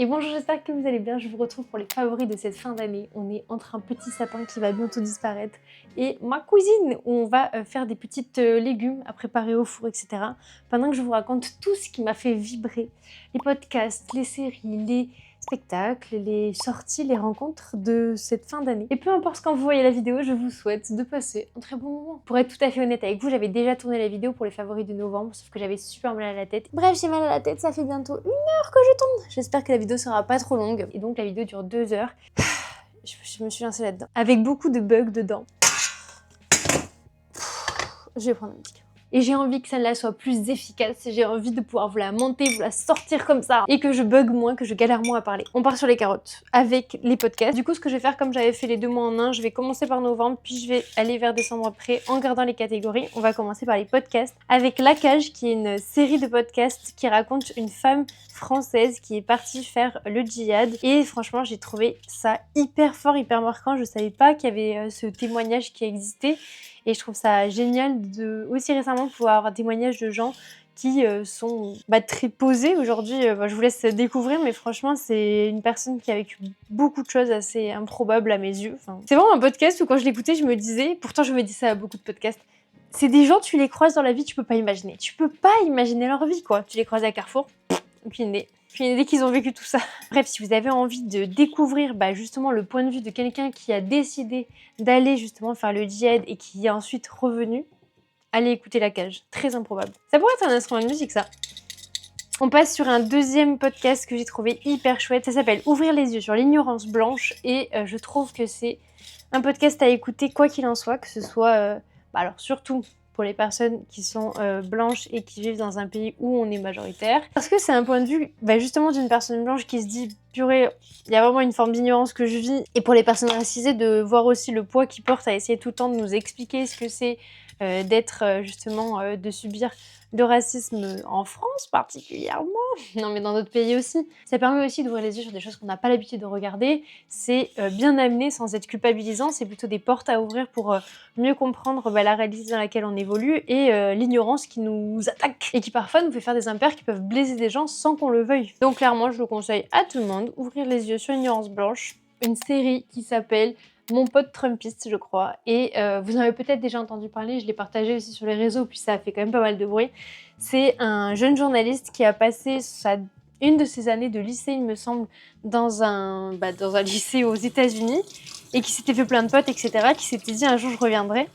Et bonjour, j'espère que vous allez bien. Je vous retrouve pour les favoris de cette fin d'année. On est entre un petit sapin qui va bientôt disparaître et ma cuisine où on va faire des petites légumes à préparer au four, etc. Pendant que je vous raconte tout ce qui m'a fait vibrer. Les podcasts, les séries, les spectacles, les sorties, les rencontres de cette fin d'année. Et peu importe quand vous voyez la vidéo, je vous souhaite de passer un très bon moment. Pour être tout à fait honnête avec vous, j'avais déjà tourné la vidéo pour les favoris de novembre, sauf que j'avais super mal à la tête. Bref, j'ai mal à la tête, ça fait bientôt 1 heure que je tourne. J'espère que la vidéo sera pas trop longue. Et donc la vidéo dure 2 heures. Je me suis lancée là-dedans. Avec beaucoup de bugs dedans. Je vais prendre un petit café. Et j'ai envie que celle-là soit plus efficace, j'ai envie de pouvoir vous la monter, vous la sortir comme ça, et que je bug moins, que je galère moins à parler. On part sur les carottes avec les podcasts. Du coup, ce que je vais faire, comme j'avais fait les 2 mois en un, je vais commencer par novembre, puis je vais aller vers décembre après, en gardant les catégories. On va commencer par les podcasts, avec La Cage, qui est une série de podcasts qui raconte une femme française qui est partie faire le djihad. Et franchement, j'ai trouvé ça hyper fort, hyper marquant. Je savais pas qu'il y avait ce témoignage qui existait. Et je trouve ça génial de aussi récemment pouvoir avoir un témoignage de gens qui sont très posés aujourd'hui. Je vous laisse découvrir, mais franchement, c'est une personne qui a vécu beaucoup de choses assez improbables à mes yeux. Enfin, c'est vraiment un podcast où quand je l'écoutais, je me disais, pourtant je me dis ça à beaucoup de podcasts, c'est des gens, tu les croises dans la vie, tu peux pas imaginer. Tu peux pas imaginer leur vie, quoi. Tu les croises à Carrefour, aucune idée. Puis une idée qu'ils ont vécu tout ça. Bref, si vous avez envie de découvrir justement le point de vue de quelqu'un qui a décidé d'aller justement faire le djihad et qui est ensuite revenu, allez écouter La Cage. Très improbable. Ça pourrait être un instrument de musique, ça. On passe sur un deuxième podcast que j'ai trouvé hyper chouette. Ça s'appelle Ouvrir les yeux sur l'ignorance blanche et je trouve que c'est un podcast à écouter quoi qu'il en soit, que ce soit... alors surtout pour les personnes qui sont blanches et qui vivent dans un pays où on est majoritaire. Parce que c'est un point de vue justement d'une personne blanche qui se dit « purée, il y a vraiment une forme d'ignorance que je vis ». Et pour les personnes racisées, de voir aussi le poids qu'ils portent à essayer tout le temps de nous expliquer ce que c'est d'être justement, de subir le racisme en France particulièrement, non mais dans d'autres pays aussi. Ça permet aussi d'ouvrir les yeux sur des choses qu'on n'a pas l'habitude de regarder. C'est bien amené sans être culpabilisant, c'est plutôt des portes à ouvrir pour mieux comprendre la réalité dans laquelle on évolue et l'ignorance qui nous attaque et qui parfois nous fait faire des impairs qui peuvent blesser des gens sans qu'on le veuille. Donc clairement, je le conseille à tout le monde, Ouvrir les yeux sur l'ignorance blanche, une série qui s'appelle Mon pote Trumpiste, je crois, et vous en avez peut-être déjà entendu parler, je l'ai partagé aussi sur les réseaux, puis ça a fait quand même pas mal de bruit. C'est un jeune journaliste qui a passé une de ses années de lycée, il me semble, dans un lycée aux États-Unis et qui s'était fait plein de potes, etc., qui s'était dit un jour je reviendrai.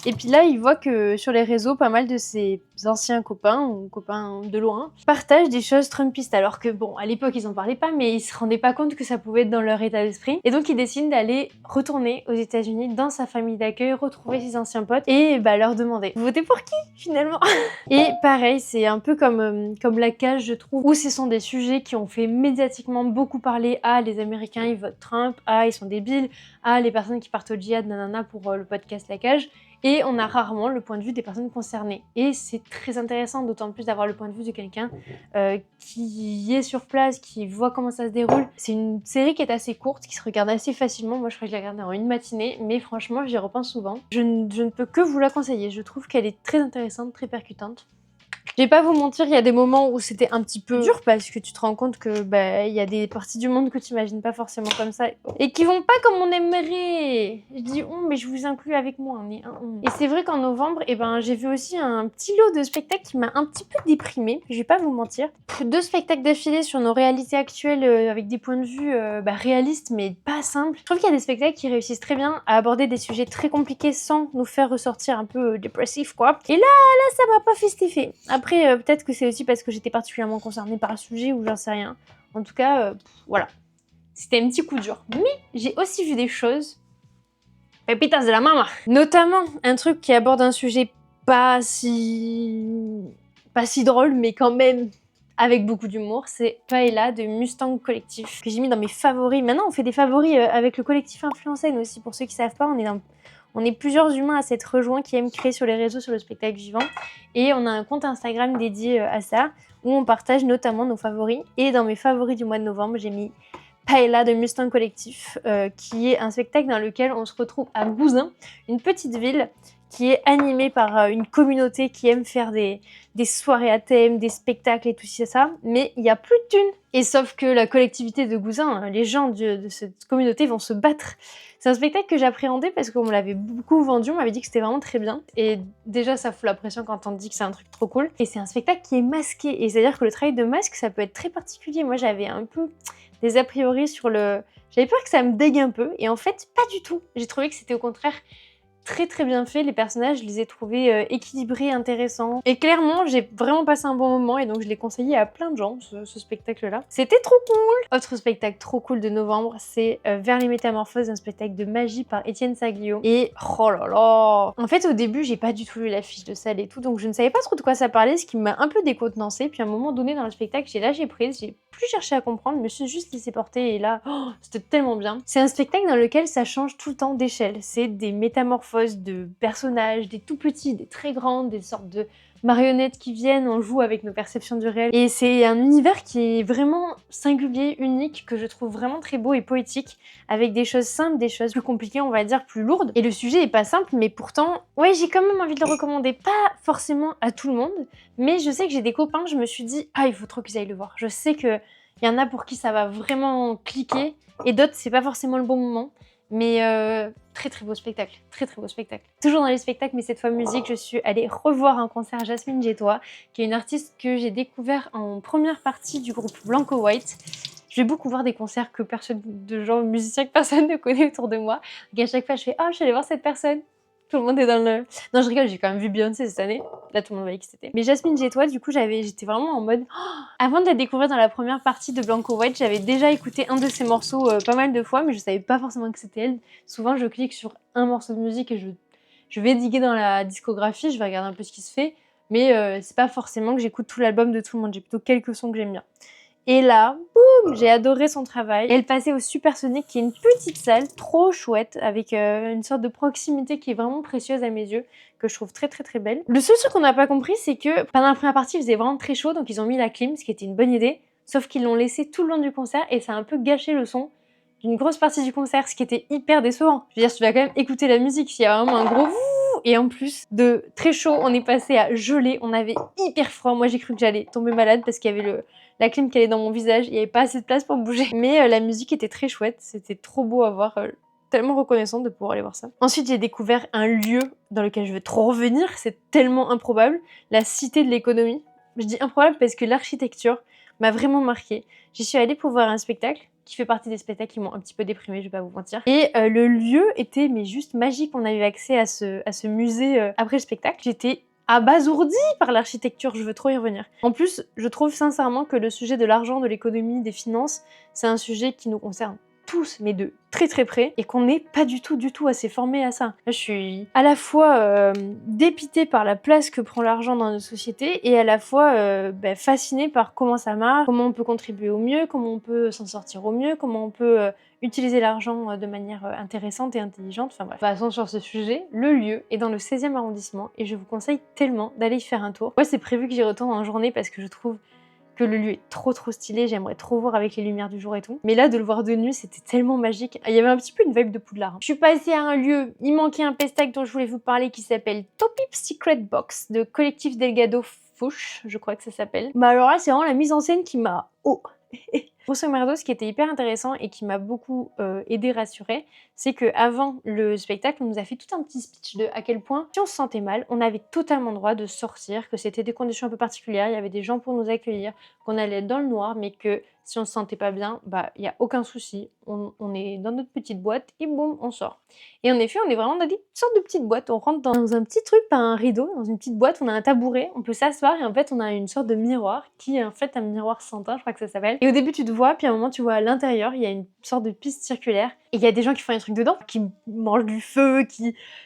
Et puis là, il voit que sur les réseaux, pas mal de ses anciens copains, ou copains de loin, partagent des choses trumpistes. Alors que bon, à l'époque, ils en parlaient pas, mais ils se rendaient pas compte que ça pouvait être dans leur état d'esprit. Et donc, il décide d'aller retourner aux États-Unis dans sa famille d'accueil, retrouver ses anciens potes et leur demander « Vous votez pour qui, finalement ?» Et pareil, c'est un peu comme La Cage, je trouve, où ce sont des sujets qui ont fait médiatiquement beaucoup parler. Ah, les Américains, ils votent Trump. Ah, ils sont débiles. Ah, les personnes qui partent au djihad, nanana, pour le podcast La Cage. Et on a rarement le point de vue des personnes concernées. Et c'est très intéressant, d'autant plus d'avoir le point de vue de quelqu'un qui est sur place, qui voit comment ça se déroule. C'est une série qui est assez courte, qui se regarde assez facilement. Moi, je crois que je l'ai regardée en une matinée, mais franchement, j'y repense souvent. Je ne peux que vous la conseiller. Je trouve qu'elle est très intéressante, très percutante. Je vais pas vous mentir, il y a des moments où c'était un petit peu dur parce que tu te rends compte que il y a des parties du monde que tu imagines pas forcément comme ça et qui vont pas comme on aimerait. Je dis mais je vous inclus avec moi, on est un on. Et c'est vrai qu'en novembre, j'ai vu aussi un petit lot de spectacles qui m'a un petit peu déprimée, je vais pas vous mentir. 2 spectacles d'affilée sur nos réalités actuelles avec des points de vue réalistes mais pas simples. Je trouve qu'il y a des spectacles qui réussissent très bien à aborder des sujets très compliqués sans nous faire ressortir un peu dépressifs quoi. Et là ça m'a pas festifé. Après, peut-être que c'est aussi parce que j'étais particulièrement concernée par le sujet ou j'en sais rien. En tout cas, voilà. C'était un petit coup dur. Mais j'ai aussi vu des choses... Pépitas de la maman. Notamment, un truc qui aborde un sujet pas si drôle, mais quand même avec beaucoup d'humour, c'est Paella de Mustang Collectif, que j'ai mis dans mes favoris. Maintenant, on fait des favoris avec le collectif Influencène aussi. Pour ceux qui savent pas, on est plusieurs humains à s'être rejoints qui aiment créer sur les réseaux sur le spectacle vivant. Et on a un compte Instagram dédié à ça, où on partage notamment nos favoris. Et dans mes favoris du mois de novembre, j'ai mis Paella de Mustang Collectif, qui est un spectacle dans lequel on se retrouve à Gouzin, une petite ville qui est animée par une communauté qui aime faire des soirées à thème, des spectacles et tout ça, mais il n'y a plus de thunes. Et sauf que la collectivité de Gouzin, les gens de cette communauté vont se battre. C'est un spectacle que j'appréhendais parce qu'on me l'avait beaucoup vendu, on m'avait dit que c'était vraiment très bien. Et déjà, ça fout la pression quand on te dit que c'est un truc trop cool. Et c'est un spectacle qui est masqué. Et c'est-à-dire que le travail de masque, ça peut être très particulier. Moi, j'avais un peu des a priori sur le... J'avais peur que ça me dégue un peu. Et en fait, pas du tout. J'ai trouvé que c'était au contraire très très bien fait, les personnages, je les ai trouvés équilibrés, intéressants. Et clairement, j'ai vraiment passé un bon moment et donc je l'ai conseillé à plein de gens, ce spectacle-là. C'était trop cool! Autre spectacle trop cool de novembre, c'est Vers les Métamorphoses, un spectacle de magie par Étienne Saglio. Et oh là là! En fait, au début, j'ai pas du tout lu la fiche de salle et tout, donc je ne savais pas trop de quoi ça parlait, ce qui m'a un peu décontenancée. Puis à un moment donné dans le spectacle, j'ai lâché prise, j'ai plus cherché à comprendre, je me suis juste laissée porter et là, oh, c'était tellement bien. C'est un spectacle dans lequel ça change tout le temps d'échelle. C'est des métamorphoses de personnages, des tout petits, des très grands, des sortes de marionnettes qui viennent, on joue avec nos perceptions du réel. Et c'est un univers qui est vraiment singulier, unique, que je trouve vraiment très beau et poétique, avec des choses simples, des choses plus compliquées, on va dire, plus lourdes. Et le sujet est pas simple, mais pourtant, ouais, j'ai quand même envie de le recommander. Pas forcément à tout le monde, mais je sais que j'ai des copains, je me suis dit, ah, il faut trop qu'ils aillent le voir. Je sais qu'il y en a pour qui ça va vraiment cliquer, et d'autres, c'est pas forcément le bon moment. Mais très très beau spectacle, très très beau spectacle. Toujours dans les spectacles, mais cette fois musique, je suis allée revoir un concert Jasmine Jetois, qui est une artiste que j'ai découvert en première partie du groupe Blanco White. Je vais beaucoup voir des concerts que personne, de gens musiciens que personne ne connaît autour de moi. Donc à chaque fois, je fais « Oh, je suis allée voir cette personne ». Tout le monde est dans le... Non, je rigole, j'ai quand même vu Beyoncé cette année. Là, tout le monde voyait qui c'était. Mais Jasmine Jetois, du coup, j'étais vraiment en mode... Oh, avant de la découvrir dans la première partie de Blanco White, j'avais déjà écouté un de ses morceaux pas mal de fois, mais je savais pas forcément que c'était elle. Souvent, je clique sur un morceau de musique et je vais diguer dans la discographie, je vais regarder un peu ce qui se fait, mais c'est pas forcément que j'écoute tout l'album de tout le monde, j'ai plutôt quelques sons que j'aime bien. Et là, boum, j'ai adoré son travail. Elle passait au Supersonic, qui est une petite salle trop chouette, avec une sorte de proximité qui est vraiment précieuse à mes yeux, que je trouve très très très belle. Le seul truc qu'on n'a pas compris, c'est que pendant la première partie, il faisait vraiment très chaud, donc ils ont mis la clim, ce qui était une bonne idée, sauf qu'ils l'ont laissé tout le long du concert, et ça a un peu gâché le son d'une grosse partie du concert, ce qui était hyper décevant. Je veux dire, tu vas quand même écouter la musique, s'il y a vraiment un gros... Et en plus de très chaud, on est passé à gelé, on avait hyper froid. Moi, j'ai cru que j'allais tomber malade parce qu'il y avait la clim qui allait dans mon visage, il n'y avait pas assez de place pour bouger. Mais la musique était très chouette, c'était trop beau à voir, tellement reconnaissante de pouvoir aller voir ça. Ensuite, j'ai découvert un lieu dans lequel je vais trop revenir, c'est tellement improbable, la Cité de l'économie. Je dis improbable parce que l'architecture m'a vraiment marquée. J'y suis allée pour voir un spectacle qui fait partie des spectacles qui m'ont un petit peu déprimée, je vais pas vous mentir. Et le lieu était mais juste magique, on a eu accès à ce musée après le spectacle. J'étais abasourdie par l'architecture, je veux trop y revenir. En plus, je trouve sincèrement que le sujet de l'argent, de l'économie, des finances, c'est un sujet qui nous concerne tous, mais de très très près, et qu'on n'est pas du tout assez formé à ça. Là, je suis à la fois dépitée par la place que prend l'argent dans notre société, et à la fois fascinée par comment ça marche, comment on peut contribuer au mieux, comment on peut s'en sortir au mieux, comment on peut utiliser l'argent de manière intéressante et intelligente, enfin bref. Passons sur ce sujet, le lieu est dans le 16e arrondissement, et je vous conseille tellement d'aller y faire un tour. Moi, c'est prévu que j'y retourne en journée parce que je trouve que le lieu est trop stylé, j'aimerais trop voir avec les lumières du jour et tout. Mais là, de le voir de nuit, c'était tellement magique. Il y avait un petit peu une vibe de Poudlard. Je suis passée à un lieu, il manquait un pestac dont je voulais vous parler qui s'appelle Topip Secret Box de Collectif Delgado Fouche, je crois que ça s'appelle. Bah alors là, c'est vraiment la mise en scène qui m'a... Oh Grosso merdo, ce qui était hyper intéressant et qui m'a beaucoup aidé, rassurée, c'est qu'avant le spectacle, on nous a fait tout un petit speech de à quel point, si on se sentait mal, on avait totalement le droit de sortir, que c'était des conditions un peu particulières, il y avait des gens pour nous accueillir, qu'on allait être dans le noir, mais que si on se sentait pas bien, bah il n'y a aucun souci, on est dans notre petite boîte et boum, on sort. Et en effet, on est vraiment dans des sortes de petites boîtes, on rentre dans un petit truc, pas un rideau, dans une petite boîte, on a un tabouret, on peut s'asseoir et en fait on a une sorte de miroir qui est en fait un miroir sans teint, je crois que ça s'appelle. Et au début tu te vois, puis à un moment tu vois à l'intérieur, il y a une sorte de piste circulaire et il y a des gens qui font des trucs dedans, qui mangent du feu,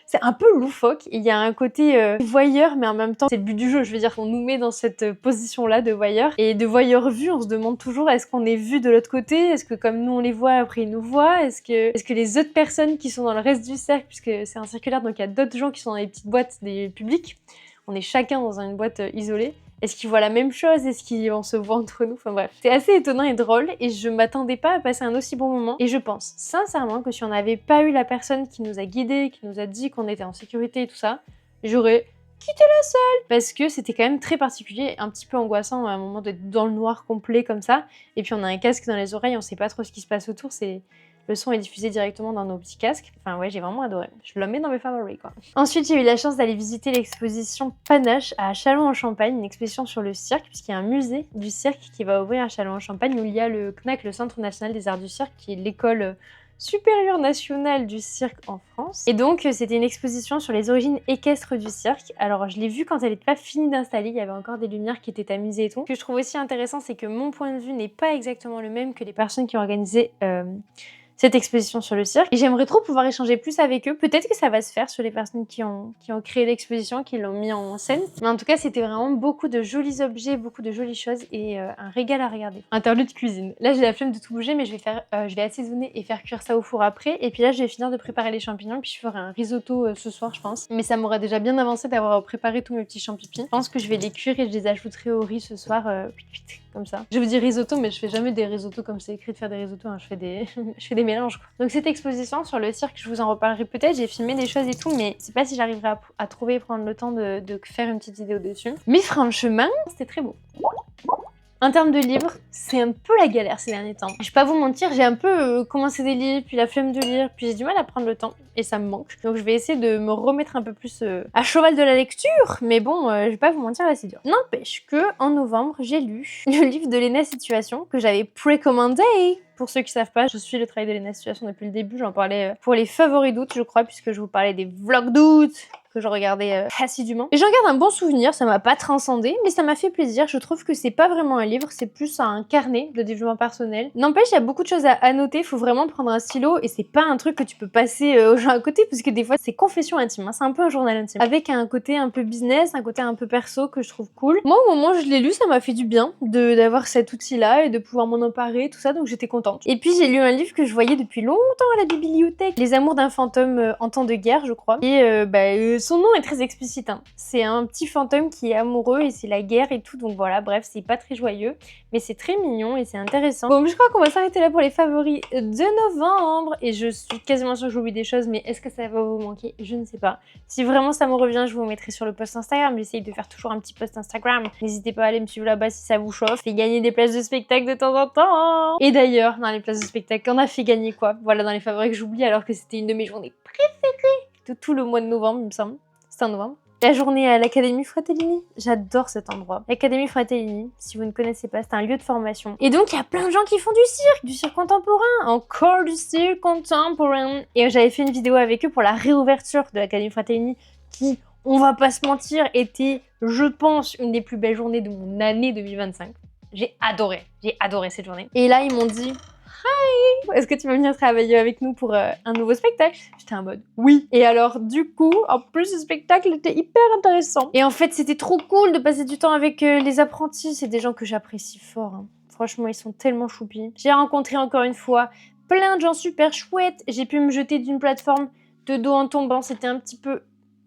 c'est un peu loufoque. Et il y a un côté voyeur, mais en même temps c'est le but du jeu, je veux dire qu'on nous met dans cette position-là de voyeur. Et de voyeur vu, on se demande toujours est-ce qu'on est vu de l'autre côté, est-ce que comme nous on les voit, après ils nous voient, est-ce que les autres personnes qui sont dans le reste du cercle, puisque c'est un circulaire donc il y a d'autres gens qui sont dans les petites boîtes des publics, on est chacun dans une boîte isolée. Est-ce qu'ils voient la même chose? Est-ce qu'on se voit entre nous? Enfin bref, c'est assez étonnant et drôle et je m'attendais pas à passer un aussi bon moment. Et je pense sincèrement que si on n'avait pas eu la personne qui nous a guidés, qui nous a dit qu'on était en sécurité et tout ça, j'aurais quitté la salle parce que c'était quand même très particulier, un petit peu angoissant à un moment d'être dans le noir complet comme ça. Et puis on a un casque dans les oreilles, on sait pas trop ce qui se passe autour, le son est diffusé directement dans nos petits casques. Enfin ouais, j'ai vraiment adoré. Je le mets dans mes favoris quoi. Ensuite, j'ai eu la chance d'aller visiter l'exposition Panache à Châlons-en-Champagne, une exposition sur le cirque, puisqu'il y a un musée du cirque qui va ouvrir à Châlons-en-Champagne où il y a le CNAC, le Centre National des Arts du Cirque, qui est l'école supérieure nationale du cirque en France. Et donc, c'était une exposition sur les origines équestres du cirque. Alors, je l'ai vue quand elle n'était pas finie d'installer, il y avait encore des lumières qui étaient tamisées et tout. Ce que je trouve aussi intéressant, c'est que mon point de vue n'est pas exactement le même que les personnes qui ont organisé cette exposition sur le cirque. Et j'aimerais trop pouvoir échanger plus avec eux. Peut-être que ça va se faire sur les personnes qui ont créé l'exposition, qui l'ont mis en scène. Mais en tout cas, c'était vraiment beaucoup de jolis objets, beaucoup de jolies choses et un régal à regarder. Interlude cuisine. Là, j'ai la flemme de tout bouger, mais je vais assaisonner et faire cuire ça au four après. Et puis là, je vais finir de préparer les champignons, puis je ferai un risotto ce soir, je pense. Mais ça m'aura déjà bien avancé d'avoir préparé tous mes petits champignons. Je pense que je vais les cuire et je les ajouterai au riz ce soir, comme ça. Je vous dis risotto, mais je fais jamais des risottos comme c'est écrit de faire des risottos. Hein. Je fais des mélanges. Quoi. Donc cette exposition sur le cirque, je vous en reparlerai peut-être. J'ai filmé des choses et tout, mais je sais pas si j'arriverai à trouver et prendre le temps de faire une petite vidéo dessus. Mais franchement, c'était très beau. En termes de livres, c'est un peu la galère ces derniers temps. Je vais pas vous mentir, j'ai un peu commencé des livres, puis la flemme de lire, puis j'ai du mal à prendre le temps, et ça me manque. Donc je vais essayer de me remettre un peu plus à cheval de la lecture, mais bon, je vais pas vous mentir, là c'est dur. N'empêche que en novembre, j'ai lu le livre de Léna Situation, que j'avais précommandé. Pour ceux qui savent pas, je suis le travail de Léna Situation depuis le début, j'en parlais pour les favoris d'août, je crois, puisque je vous parlais des vlogs d'août, que je regardais assidûment. Et j'en garde un bon souvenir, ça m'a pas transcendé, mais ça m'a fait plaisir. Je trouve que c'est pas vraiment un livre, c'est plus un carnet de développement personnel. N'empêche, il y a beaucoup de choses à annoter, faut vraiment prendre un stylo et c'est pas un truc que tu peux passer aux gens à côté, parce que des fois c'est confession intime, hein. C'est un peu un journal intime. Avec un côté un peu business, un côté un peu perso que je trouve cool. Moi, au moment où je l'ai lu, ça m'a fait du bien d'avoir cet outil-là et de pouvoir m'en emparer, tout ça, donc j'étais contente. Et puis j'ai lu un livre que je voyais depuis longtemps à la bibliothèque, Les Amours d'un fantôme en temps de guerre, je crois. Et son nom est très explicite, hein. C'est un petit fantôme qui est amoureux et c'est la guerre et tout, donc voilà, bref, c'est pas très joyeux, mais c'est très mignon et c'est intéressant. Bon, je crois qu'on va s'arrêter là pour les favoris de novembre, et je suis quasiment sûre que j'oublie des choses, mais est-ce que ça va vous manquer? Je ne sais pas. Si vraiment ça me revient, je vous mettrai sur le post Instagram, j'essaye de faire toujours un petit post Instagram. N'hésitez pas à aller me suivre là-bas si ça vous chauffe, et gagner des places de spectacle de temps en temps. Et d'ailleurs, dans les places de spectacle, on a fait gagner quoi? Voilà, dans les favoris que j'oublie, alors que c'était une de mes journées préférées de tout le mois de novembre, il me semble. C'était en novembre. La journée à l'Académie Fratellini. J'adore cet endroit. L'Académie Fratellini, si vous ne connaissez pas, c'est un lieu de formation. Et donc, il y a plein de gens qui font du cirque contemporain. Encore du cirque contemporain. Et j'avais fait une vidéo avec eux pour la réouverture de l'Académie Fratellini qui, on va pas se mentir, était, je pense, une des plus belles journées de mon année 2025. J'ai adoré cette journée. Et là, ils m'ont dit... Hi! Est-ce que tu veux venir travailler avec nous pour un nouveau spectacle? J'étais en mode oui. Et alors du coup, en plus ce spectacle était hyper intéressant. Et en fait, c'était trop cool de passer du temps avec les apprentis. C'est des gens que j'apprécie fort. Hein. Franchement, ils sont tellement choupis. J'ai rencontré encore une fois plein de gens super chouettes. J'ai pu me jeter d'une plateforme de dos en tombant. C'était un petit peu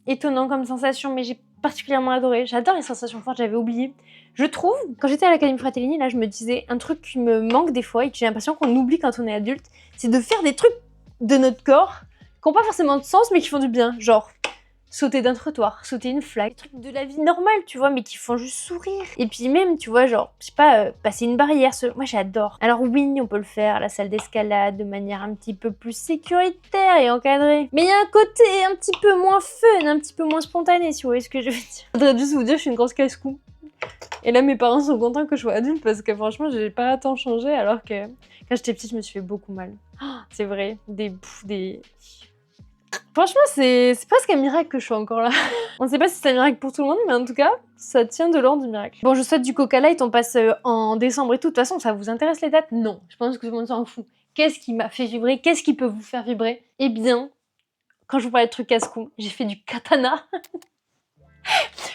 étonnant comme sensation, mais j'ai particulièrement adoré. J'adore les sensations fortes, j'avais oublié. Je trouve, quand j'étais à l'Académie Fratellini, là, je me disais un truc qui me manque des fois et que j'ai l'impression qu'on oublie quand on est adulte, c'est de faire des trucs de notre corps qui n'ont pas forcément de sens, mais qui font du bien. Genre, sauter d'un trottoir, sauter une flaque, des trucs de la vie normale, tu vois, mais qui font juste sourire. Et puis même, tu vois, genre, je sais pas, passer une barrière, moi j'adore. Alors oui, on peut le faire à la salle d'escalade de manière un petit peu plus sécuritaire et encadrée. Mais il y a un côté un petit peu moins fun, un petit peu moins spontané, si vous voyez ce que je veux dire. Je voudrais juste vous dire, je suis une grosse casse-cou. Et là, mes parents sont contents que je sois adulte parce que franchement, j'ai pas tant changé, alors que quand j'étais petite, je me suis fait beaucoup mal. Oh, c'est vrai, Franchement, c'est presque un miracle que je sois encore là. On ne sait pas si c'est un miracle pour tout le monde, mais en tout cas, ça tient de l'ordre du miracle. Bon, je souhaite du Coca Light, on passe en décembre et tout. De toute façon, ça vous intéresse les dates? Non, je pense que tout le monde s'en fout. Qu'est-ce qui m'a fait vibrer? Qu'est-ce qui peut vous faire vibrer? Eh bien, quand je vous parlais de trucs casse-cou, j'ai fait du katana.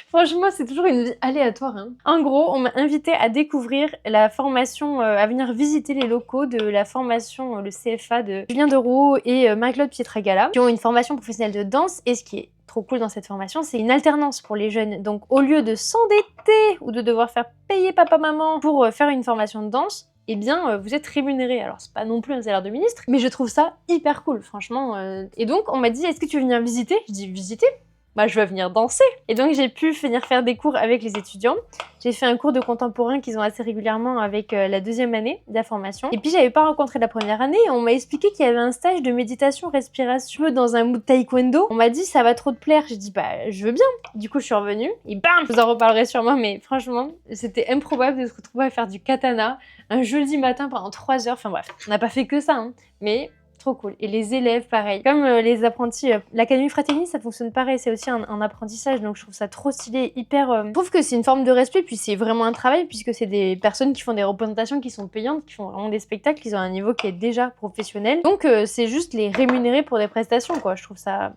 Franchement, c'est toujours une vie aléatoire. Hein. En gros, on m'a invité à découvrir la formation, à venir visiter les locaux de la formation, le CFA de Julien Deroux et Marie-Claude Pietragala, qui ont une formation professionnelle de danse. Et ce qui est trop cool dans cette formation, c'est une alternance pour les jeunes. Donc au lieu de s'endetter ou de devoir faire payer papa-maman pour faire une formation de danse, eh bien, vous êtes rémunéré. Alors, c'est pas non plus un salaire de ministre, mais je trouve ça hyper cool, franchement. Et donc, on m'a dit, est-ce que tu veux venir visiter? Je dis, visiter? Bah, je vais venir danser. Et donc, j'ai pu venir faire des cours avec les étudiants. J'ai fait un cours de contemporain qu'ils ont assez régulièrement avec la 2e année de la formation. Et puis, j'avais pas rencontré la première année. On m'a expliqué qu'il y avait un stage de méditation, respiration dans un mood taekwondo. On m'a dit, ça va trop te plaire. J'ai dit, bah, je veux bien. Du coup, je suis revenue. Et bam, je vous en reparlerai sûrement. Mais franchement, c'était improbable de se retrouver à faire du katana un jeudi matin pendant 3 heures. Enfin bref, on n'a pas fait que ça, hein. Mais trop cool. Et les élèves, pareil. Comme les apprentis, l'Académie Fratelli, ça fonctionne pareil. C'est aussi un apprentissage, donc je trouve ça trop stylé, hyper... Je trouve que c'est une forme de respect, puis c'est vraiment un travail, puisque c'est des personnes qui font des représentations qui sont payantes, qui font vraiment des spectacles, qui ont un niveau qui est déjà professionnel. Donc c'est juste les rémunérer pour des prestations, quoi. Je trouve ça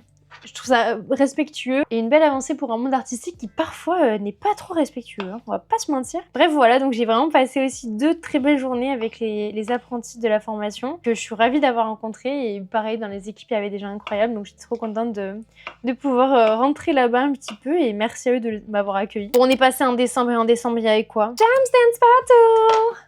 respectueux et une belle avancée pour un monde artistique qui parfois n'est pas trop respectueux, hein, on va pas se mentir. Bref, voilà, donc j'ai vraiment passé aussi 2 très belles journées avec les apprentis de la formation que je suis ravie d'avoir rencontrés, et pareil, dans les équipes, il y avait des gens incroyables, donc j'étais trop contente de pouvoir rentrer là-bas un petit peu, et merci à eux de m'avoir accueilli. Bon, on est passé en décembre, et en décembre, il y avait quoi? Jam Dance Battle!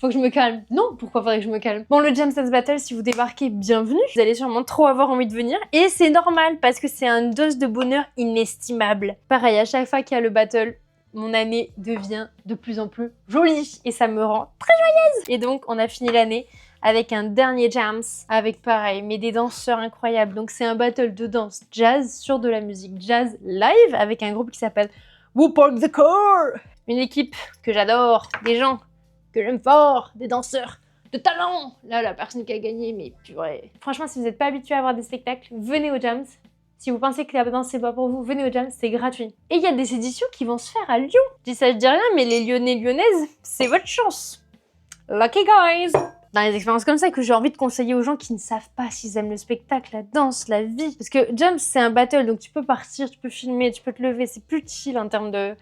Faut que je me calme. Non, pourquoi faudrait que je me calme? Bon, le Jam Dance Battle, si vous débarquez, bienvenue. Vous allez sûrement trop avoir envie de venir. Et c'est normal, parce que c'est une dose de bonheur inestimable. Pareil, à chaque fois qu'il y a le battle, mon année devient de plus en plus jolie. Et ça me rend très joyeuse. Et donc, on a fini l'année avec un dernier Jams, avec pareil, mais des danseurs incroyables. Donc c'est un battle de danse jazz sur de la musique jazz live, avec un groupe qui s'appelle Who Park the Core. Une équipe que j'adore, des gens que j'aime fort, des danseurs de talent. Là, la personne qui a gagné, mais purée. Franchement, si vous n'êtes pas habitué à voir des spectacles, venez au Jams. Si vous pensez que la danse c'est pas pour vous, venez au Jams, c'est gratuit. Et il y a des éditions qui vont se faire à Lyon. Je dis ça, je dis rien, mais les Lyonnais, Lyonnaises, c'est votre chance. Lucky guys! Dans les expériences comme ça que j'ai envie de conseiller aux gens qui ne savent pas s'ils aiment le spectacle, la danse, la vie. Parce que Jams, c'est un battle, donc tu peux partir, tu peux filmer, tu peux te lever, c'est plus chill en termes de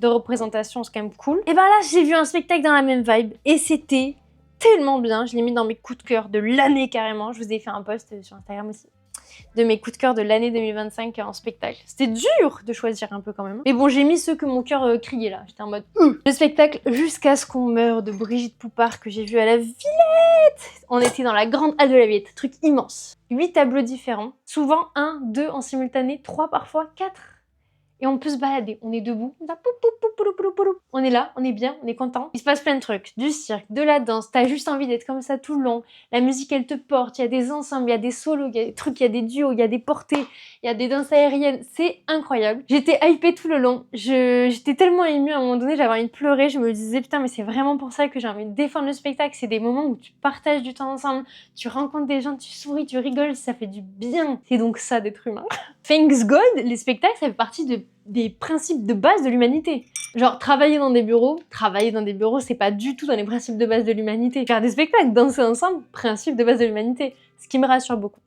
représentation, c'est quand même cool. Et ben là, j'ai vu un spectacle dans la même vibe, et c'était tellement bien. Je l'ai mis dans mes coups de cœur de l'année carrément. Je vous ai fait un post sur Instagram aussi de mes coups de cœur de l'année 2025 en spectacle. C'était dur de choisir un peu quand même. Mais bon, j'ai mis ceux que mon cœur criait là. J'étais en mode Le spectacle Jusqu'à ce qu'on meure de Brigitte Poupart que j'ai vu à la Villette. On était dans la grande halle de la Villette, truc immense. 8 tableaux différents, souvent 1, 2 en simultané, 3 parfois, 4. Et on peut se balader, on est debout, on est là, on est bien, on est content. Il se passe plein de trucs, du cirque, de la danse, t'as juste envie d'être comme ça tout le long. La musique elle te porte, il y a des ensembles, il y a des solos, il y a des trucs, il y a des duos, il y a des portées, il y a des danses aériennes, c'est incroyable. J'étais hypée tout le long, j'étais tellement émue à un moment donné, j'avais envie de pleurer, je me disais putain mais c'est vraiment pour ça que j'ai envie de défendre le spectacle, c'est des moments où tu partages du temps ensemble, tu rencontres des gens, tu souris, tu rigoles, ça fait du bien. C'est donc ça d'être humain. Thanks God, les spectacles ça fait partie des principes de base de l'humanité. Genre, travailler dans des bureaux, c'est pas du tout dans les principes de base de l'humanité. Faire des spectacles, danser ensemble, principe de base de l'humanité. Ce qui me rassure beaucoup.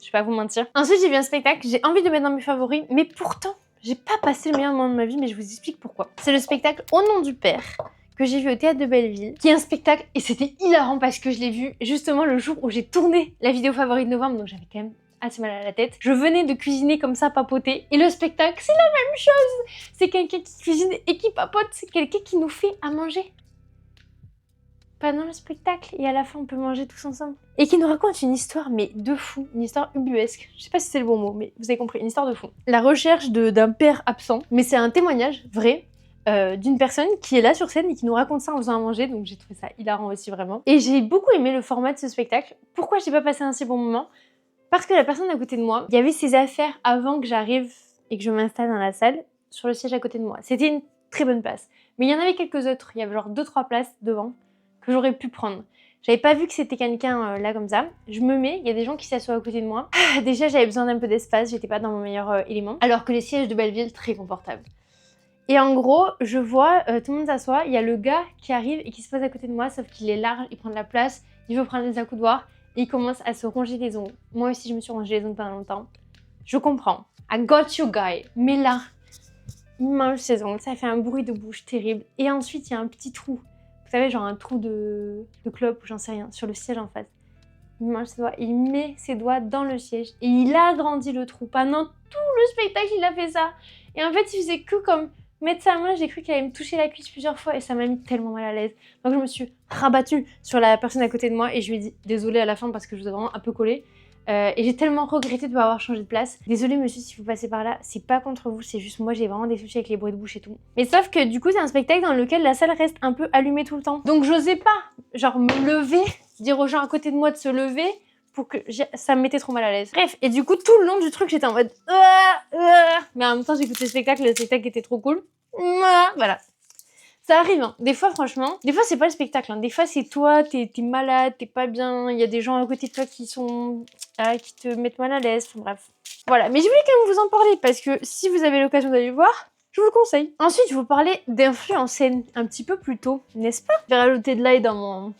Je vais pas vous mentir. Ensuite, j'ai vu un spectacle, j'ai envie de mettre dans mes favoris, mais pourtant, j'ai pas passé le meilleur moment de ma vie, mais je vous explique pourquoi. C'est le spectacle Au nom du Père, que j'ai vu au Théâtre de Belleville, qui est un spectacle, et c'était hilarant parce que je l'ai vu justement le jour où j'ai tourné la vidéo favorite de novembre, donc j'avais quand même assez mal à la tête. Je venais de cuisiner comme ça, papoter, et le spectacle, c'est la même chose. C'est quelqu'un qui cuisine et qui papote, c'est quelqu'un qui nous fait à manger pendant le spectacle, et à la fin on peut manger tous ensemble. Et qui nous raconte une histoire, mais de fou, une histoire ubuesque. Je sais pas si c'est le bon mot, mais vous avez compris, une histoire de fou. La recherche d'un père absent, mais c'est un témoignage vrai d'une personne qui est là sur scène et qui nous raconte ça en faisant à manger, donc j'ai trouvé ça hilarant aussi vraiment. Et j'ai beaucoup aimé le format de ce spectacle. Pourquoi j'ai pas passé un si bon moment? Parce que la personne à côté de moi, il y avait ses affaires avant que j'arrive et que je m'installe dans la salle, sur le siège à côté de moi. C'était une très bonne place. Mais il y en avait quelques autres, il y avait genre 2-3 places devant que j'aurais pu prendre. J'avais pas vu que c'était quelqu'un là comme ça. Je me mets, il y a des gens qui s'assoient à côté de moi. Déjà j'avais besoin d'un peu d'espace, j'étais pas dans mon meilleur élément. Alors que les sièges de Belleville, très confortables. Et en gros, je vois, tout le monde s'assoit, il y a le gars qui arrive et qui se pose à côté de moi, sauf qu'il est large, il prend de la place, il veut prendre des accoudoirs. Et il commence à se ronger les ongles. Moi aussi, je me suis rongé les ongles pendant longtemps. Je comprends. I got you, guy. Mais là, il mange ses ongles. Ça fait un bruit de bouche terrible. Et ensuite, il y a un petit trou. Vous savez, genre un trou de clope ou j'en sais rien, sur le siège en face. il mange ses doigts, il met ses doigts dans le siège et il agrandit le trou. Pendant tout le spectacle, il a fait ça. Et en fait, il faisait que comme mettre sa main, j'ai cru qu'il allait me toucher la cuisse plusieurs fois et ça m'a mis tellement mal à l'aise. Donc je me suis rabattue sur la personne à côté de moi et je lui ai dit désolée à la fin parce que je vous ai vraiment un peu collé. Et j'ai tellement regretté de pas avoir changé de place. Désolée monsieur si vous passez par là, c'est pas contre vous, c'est juste moi j'ai vraiment des soucis avec les bruits de bouche et tout. Mais sauf que du coup c'est un spectacle dans lequel la salle reste un peu allumée tout le temps. Donc j'osais pas genre me lever, dire aux gens à côté de moi de se lever pour que ça me mettait trop mal à l'aise. Bref, et du coup tout le long du truc j'étais en mode mais en même temps j'écoutais le spectacle était trop cool. Voilà. Ça arrive, hein. Des fois, franchement, des fois, c'est pas le spectacle, hein. Des fois, c'est toi, t'es malade, t'es pas bien, il y a des gens à côté de toi qui te mettent mal à l'aise, enfin, bref. Voilà, mais je voulais quand même vous en parler, parce que si vous avez l'occasion d'aller le voir, je vous le conseille. Ensuite, je vais vous parler d'influx en scène, un petit peu plus tôt, n'est-ce pas? Je vais rajouter de l'ail dans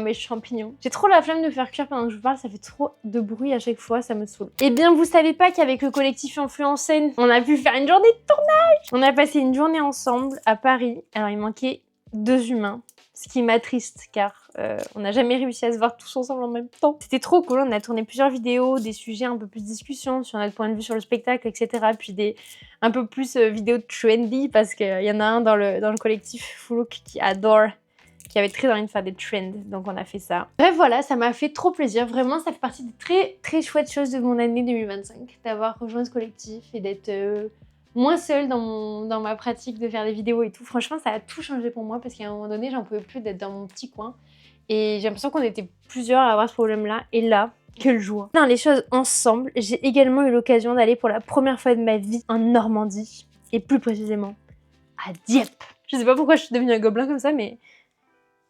mes champignons. J'ai trop la flemme de faire cuire pendant que je vous parle, ça fait trop de bruit à chaque fois, ça me saoule. Eh bien, vous savez pas qu'avec le collectif Influx en scène, on a pu faire une journée de tournage. On a passé une journée ensemble à Paris. Alors, il manquait 2 humains, ce qui m'attriste car on n'a jamais réussi à se voir tous ensemble en même temps. C'était trop cool, on a tourné plusieurs vidéos, des sujets un peu plus discussion sur notre point de vue sur le spectacle, etc. Puis des un peu plus vidéos trendy parce qu'il y en a un dans le collectif Foulouk qui adore, qui avait très envie de faire des trends, donc on a fait ça. Bref, voilà, ça m'a fait trop plaisir. Vraiment, ça fait partie des très très chouettes choses de mon année 2025, d'avoir rejoint ce collectif et d'être moins seule dans ma pratique de faire des vidéos et tout. Franchement, ça a tout changé pour moi parce qu'à un moment donné, j'en pouvais plus d'être dans mon petit coin. Et j'ai l'impression qu'on était plusieurs à avoir ce problème-là. Et là, quelle joie. Dans les choses ensemble, j'ai également eu l'occasion d'aller pour la première fois de ma vie en Normandie. Et plus précisément, à Dieppe. Je sais pas pourquoi je suis devenue un gobelin comme ça, mais...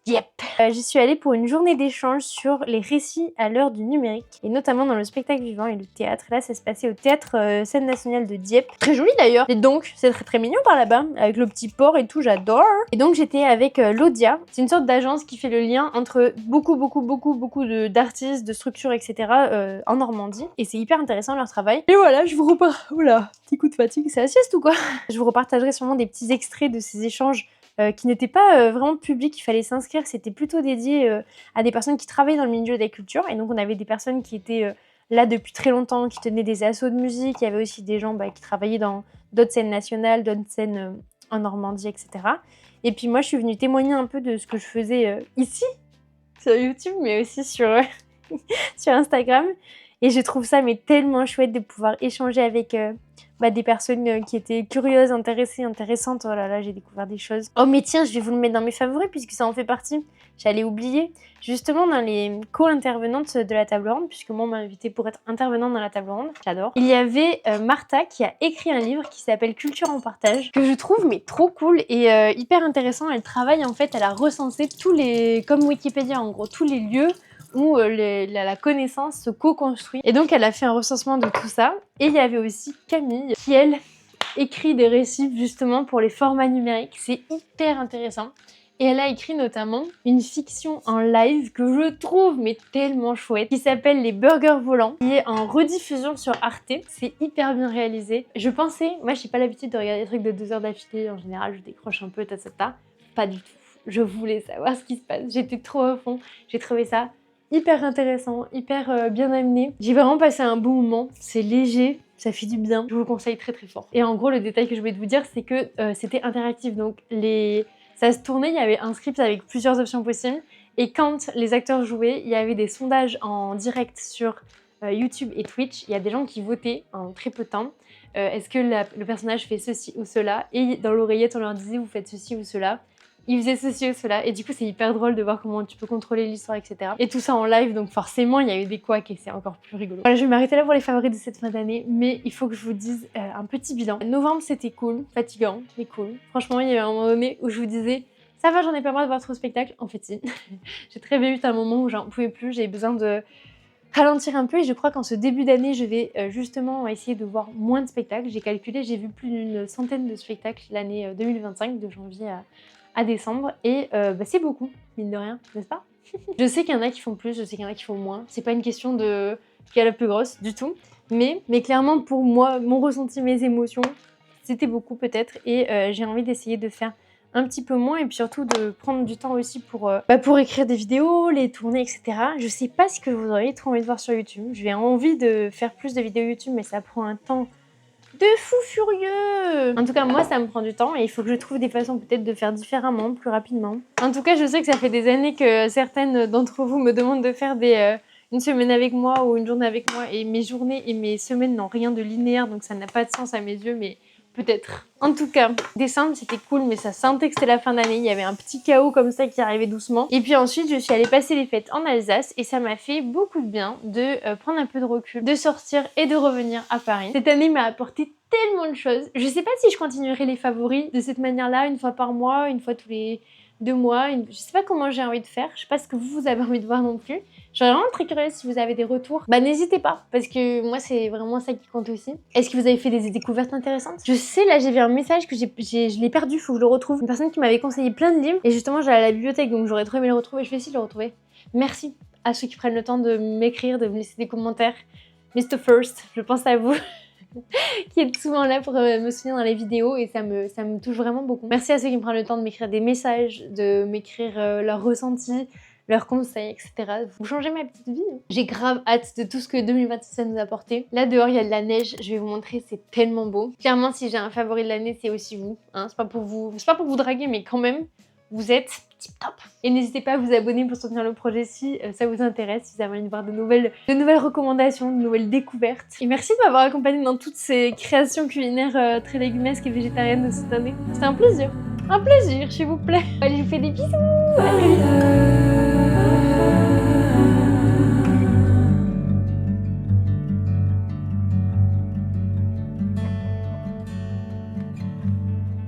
Yep. J'y suis allée pour une journée d'échange sur les récits à l'heure du numérique et notamment dans le spectacle vivant et le théâtre. Là, ça se passait au théâtre Scène Nationale de Dieppe. Très joli d'ailleurs. Et donc, c'est très très mignon par là-bas avec le petit port et tout, j'adore. Et donc, j'étais avec l'Audia. C'est une sorte d'agence qui fait le lien entre beaucoup d'artistes, de structures, etc. En Normandie. Et c'est hyper intéressant leur travail. Et voilà, je vous repars. Oula, petit coup de fatigue, c'est la sieste ou quoi? Je vous repartagerai sûrement des petits extraits de ces échanges qui n'était pas vraiment public, il fallait s'inscrire, c'était plutôt dédié à des personnes qui travaillaient dans le milieu de la culture. Et donc on avait des personnes qui étaient là depuis très longtemps, qui tenaient des assos de musique, il y avait aussi des gens qui travaillaient dans d'autres scènes nationales, d'autres scènes en Normandie, etc. Et puis moi je suis venue témoigner un peu de ce que je faisais ici, sur YouTube, mais aussi sur, sur Instagram. Et je trouve ça tellement chouette de pouvoir échanger avec... des personnes qui étaient curieuses, intéressées, intéressantes. Oh là là, j'ai découvert des choses. Oh mais tiens, je vais vous le mettre dans mes favoris puisque ça en fait partie. J'allais oublier. Justement, dans les co-intervenantes de la table ronde, puisque moi on m'a invitée pour être intervenante dans la table ronde, j'adore. Il y avait Martha qui a écrit un livre qui s'appelle Culture en partage, que je trouve trop cool et hyper intéressant. Elle travaille en fait, elle a recensé tous les, comme Wikipédia en gros, tous les lieux où la connaissance se co-construit. Et donc elle a fait un recensement de tout ça. Et il y avait aussi Camille qui, elle, écrit des récits justement pour les formats numériques. C'est hyper intéressant. Et elle a écrit notamment une fiction en live que je trouve tellement chouette, qui s'appelle Les Burgers Volants, qui est en rediffusion sur Arte. C'est hyper bien réalisé. Je pensais, moi j'ai pas l'habitude de regarder des trucs de 2 heures d'affilée, en général je décroche un peu, pas du tout. Je voulais savoir ce qui se passe, j'étais trop à fond, j'ai trouvé ça hyper intéressant, hyper bien amené. J'ai vraiment passé un bon moment, c'est léger, ça fait du bien. Je vous le conseille très très fort. Et en gros, le détail que je voulais vous dire, c'est que c'était interactif. Donc ça se tournait, il y avait un script avec plusieurs options possibles. Et quand les acteurs jouaient, il y avait des sondages en direct sur YouTube et Twitch. Il y a des gens qui votaient en très peu de temps. Est-ce que le personnage fait ceci ou cela? Et dans l'oreillette, on leur disait, vous faites ceci ou cela. Il faisait ceci ou cela, et du coup c'est hyper drôle de voir comment tu peux contrôler l'histoire, etc. Et tout ça en live, donc forcément il y a eu des couacs et c'est encore plus rigolo. Voilà, je vais m'arrêter là pour les favoris de cette fin d'année, mais il faut que je vous dise un petit bilan. Novembre c'était cool, fatigant, mais cool. Franchement il y a eu un moment donné où je vous disais, ça va, j'en ai pas marre de voir trop de spectacles. En fait si, j'ai très bien eu un moment où j'en pouvais plus, j'ai besoin de ralentir un peu et je crois qu'en ce début d'année je vais justement essayer de voir moins de spectacles. J'ai calculé, j'ai vu plus d'une centaine de spectacles l'année 2025, de janvier à décembre, et c'est beaucoup, mine de rien, n'est-ce pas? Je sais qu'il y en a qui font plus, je sais qu'il y en a qui font moins, c'est pas une question de qui est la plus grosse du tout, mais clairement pour moi, mon ressenti, mes émotions, c'était beaucoup peut-être, et j'ai envie d'essayer de faire un petit peu moins et puis surtout de prendre du temps aussi pour écrire des vidéos, les tourner, etc. Je sais pas ce que vous auriez trop envie de voir sur YouTube. J'ai envie de faire plus de vidéos YouTube, mais ça prend un temps de fou furieux. En tout cas, moi, ça me prend du temps et il faut que je trouve des façons peut-être de faire différemment, plus rapidement. En tout cas, je sais que ça fait des années que certaines d'entre vous me demandent de faire une semaine avec moi ou une journée avec moi et mes journées et mes semaines n'ont rien de linéaire, donc ça n'a pas de sens à mes yeux, mais peut-être. En tout cas, décembre c'était cool, mais ça sentait que c'était la fin d'année. Il y avait un petit chaos comme ça qui arrivait doucement. Et puis ensuite, je suis allée passer les fêtes en Alsace et ça m'a fait beaucoup de bien de prendre un peu de recul, de sortir et de revenir à Paris. Cette année m'a apporté tellement de choses. Je sais pas si je continuerai les favoris de cette manière-là, une fois par mois, une fois tous les 2 mois. Je sais pas comment j'ai envie de faire. Je sais pas ce que vous avez envie de voir non plus. Je suis vraiment très curieuse si vous avez des retours. Bah n'hésitez pas, parce que moi c'est vraiment ça qui compte aussi. Est-ce que vous avez fait des découvertes intéressantes? Je sais, là j'ai vu un message que je l'ai perdu, faut que je le retrouve. Une personne qui m'avait conseillé plein de livres, et justement j'allais à la bibliothèque, donc j'aurais trop aimé le retrouver. Je vais essayer de le retrouver. Merci à ceux qui prennent le temps de m'écrire, de me laisser des commentaires. Mr. First, je pense à vous. Qui est souvent là pour me soutenir dans les vidéos et ça me touche vraiment beaucoup. Merci à ceux qui me prennent le temps de m'écrire des messages, de m'écrire leurs ressentis, leurs conseils, etc. Vous changez ma petite vie. J'ai grave hâte de tout ce que 2026 va nous apporter. Là dehors il y a de la neige, je vais vous montrer, c'est tellement beau. Clairement si j'ai un favori de l'année c'est aussi vous. Hein. C'est pas pour vous draguer mais quand même, vous êtes tip top. Et n'hésitez pas à vous abonner pour soutenir le projet si ça vous intéresse, si vous avez envie de voir de nouvelles recommandations, de nouvelles découvertes. Et merci de m'avoir accompagnée dans toutes ces créations culinaires très léguminesques et végétariennes de cette année. C'était un plaisir, s'il vous plaît. Allez, je vous fais des bisous. À très vite.